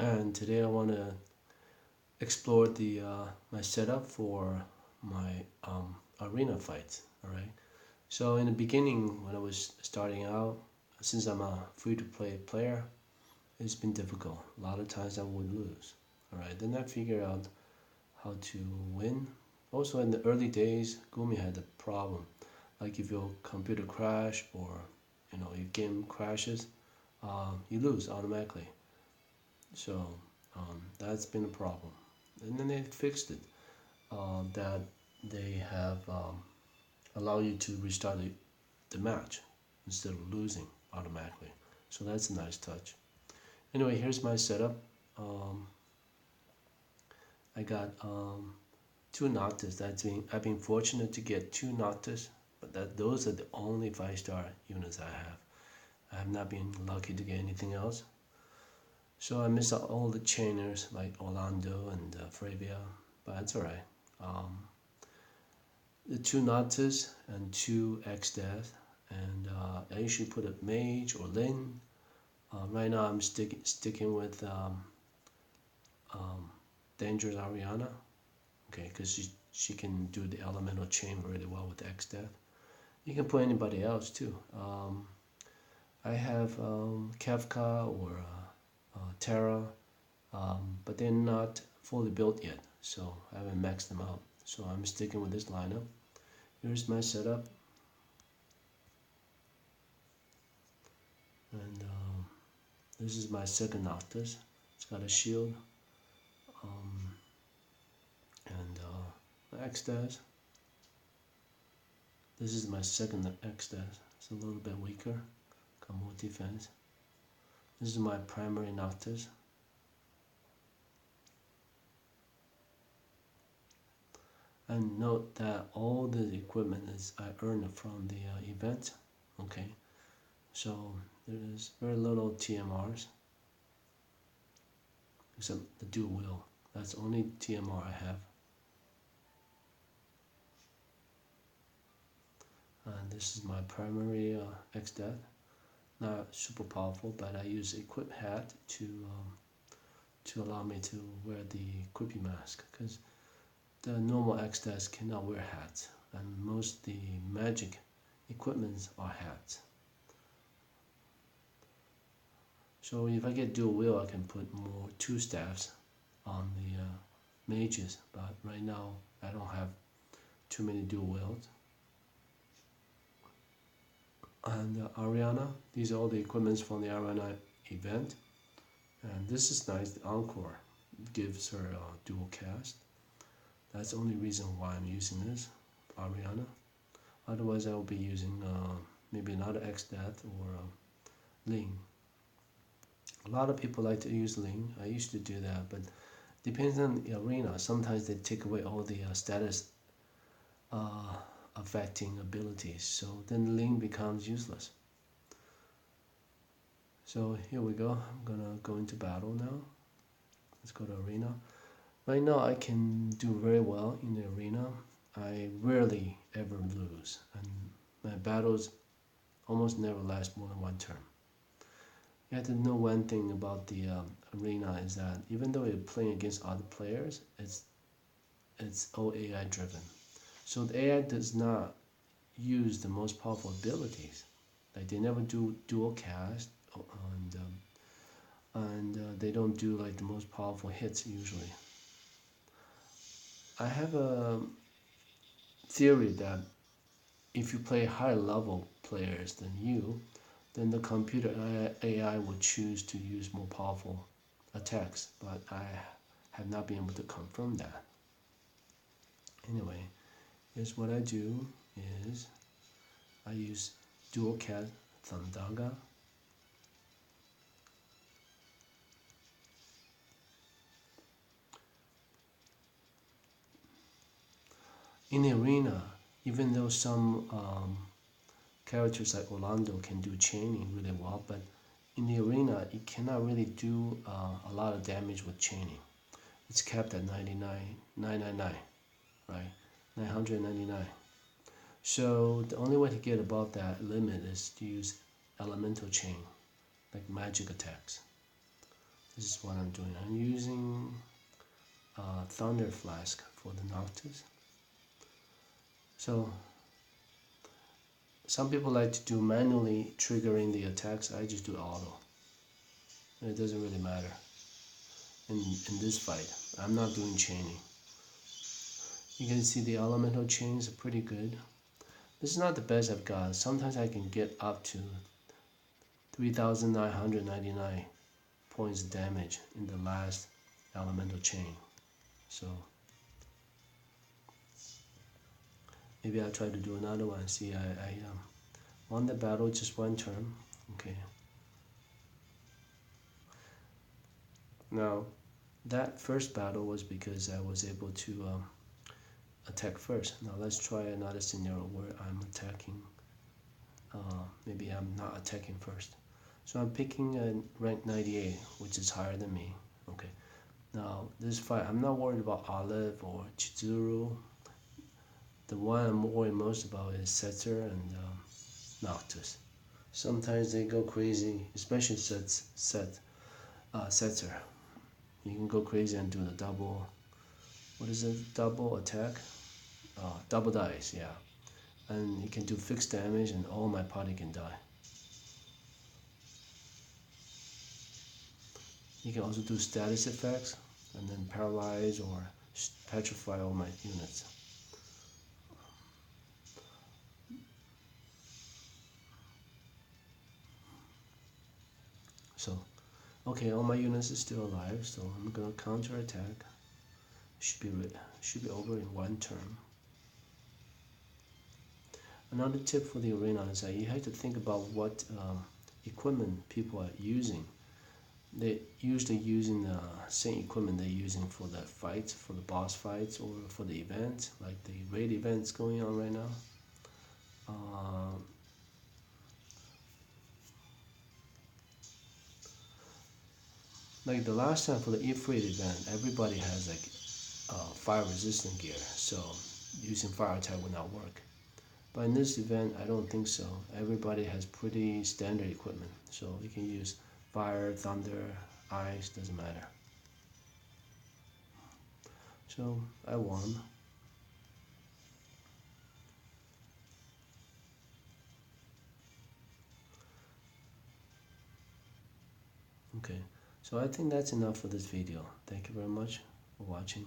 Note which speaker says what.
Speaker 1: and today I want to explore the my setup for my arena fights. All right. So in the beginning, when I was starting out, since I'm a free-to-play player, it's been difficult. A lot of times I would lose. All right. Then I figured out how to win. Also, in the early days, Gumi had a problem. Like if your computer crash or your game crashes, you lose automatically. So that's been a problem. And then they fixed it. That they have allow you to restart the match instead of losing automatically. So that's a nice touch. Anyway, here's my setup. Um, I got two Noctis. I've been fortunate to get two Noctis, but those are the only 5-star units I have. I have not been lucky to get anything else. So I missed out all the chainers like Orlando and Fravia, but that's alright. The two Noctis and two Exdeath, and I usually put a mage or Ling. Right now I'm sticking with Dangerous Ariana, okay, because she can do the elemental chain really well with Exdeath. You can put anybody else too. I have Kefka or Terra, but they're not fully built yet, so I haven't maxed them out. So I'm sticking with this lineup. Here's my setup, and this is my second Noctis. It's got a shield, and Exdeath. This is my second Exdeath. It's a little bit weaker, got more defense. This is my primary Noctis. And note that all the equipment I earned from the event. Okay, so there's very little TMRs except the dual wheel. That's the only TMR I have. And this is my primary Exdeath. Not super powerful, but I use equip hat to allow me to wear the equippy mask, because the normal Exdeath cannot wear hats, and most the magic equipments are hats. So if I get dual wheel, I can put more 2 staffs on the mages, but right now I don't have too many dual wheels. And Ariana, these are all the equipments from the Ariana event, and this is nice. The Encore gives her dual cast. That's the only reason why I'm using this Ariana. Otherwise I will be using maybe another Exdeath or Ling. A lot of people like to use Ling. I used to do that, but depends on the arena. Sometimes they take away all the status affecting abilities, so then Ling becomes useless. So here we go. I'm gonna go into battle now. Let's go to arena. Right now I can do very well in the arena. I rarely ever lose, and my battles almost never last more than 1 turn. You have to know one thing about the arena is that even though you're playing against other players, it's all AI driven. So the AI does not use the most powerful abilities. Like they never do dual cast, and they don't do like the most powerful hits usually. I have a theory that if you play higher level players than you, then the computer AI will choose to use more powerful attacks, but I have not been able to confirm that. Anyway, here's what I do is I use dual cast Thandaga. In the arena, even though some characters like Orlando can do chaining really well, but in the arena it cannot really do a lot of damage with chaining. It's capped at 999, right? 999. So the only way to get above that limit is to use elemental chain, like magic attacks. This is what I'm doing. I'm using Thunder Flask for the Noctis. So some people like to do manually triggering the attacks. I just do auto. And it doesn't really matter in this fight. I'm not doing chaining. You can see the elemental chains are pretty good. This is not the best I've got. Sometimes I can get up to 3,999 points damage in the last elemental chain. So maybe I'll try to do another one. See, I won the battle just one turn. Okay. Now, that first battle was because I was able to attack first. Now let's try another scenario where I'm attacking. Maybe I'm not attacking first. So I'm picking a rank 98, which is higher than me. Okay. Now this fight, I'm not worried about Olive or Chizuru. The one I'm worried most about is Setzer and Noctis. Sometimes they go crazy, especially Setzer. You can go crazy and do the double. What is it? Double attack? Double dice, yeah. And you can do fixed damage, and all my party can die. You can also do status effects, and then paralyze or petrify all my units. So, okay, all my units are still alive, so I'm gonna counter attack. Should be over in one turn. Another tip for the arena is that you have to think about what equipment people are using. They're usually using the same equipment they're using for the fights, for the boss fights, or for the events, like the raid events going on right now. Like the last time for the Ifrit event, everybody has like fire resistant gear, so using fire attack would not work. But in this event, I don't think so. Everybody has pretty standard equipment, so you can use fire, thunder, ice, doesn't matter. So I won. Okay, so I think that's enough for this video. Thank you very much for watching.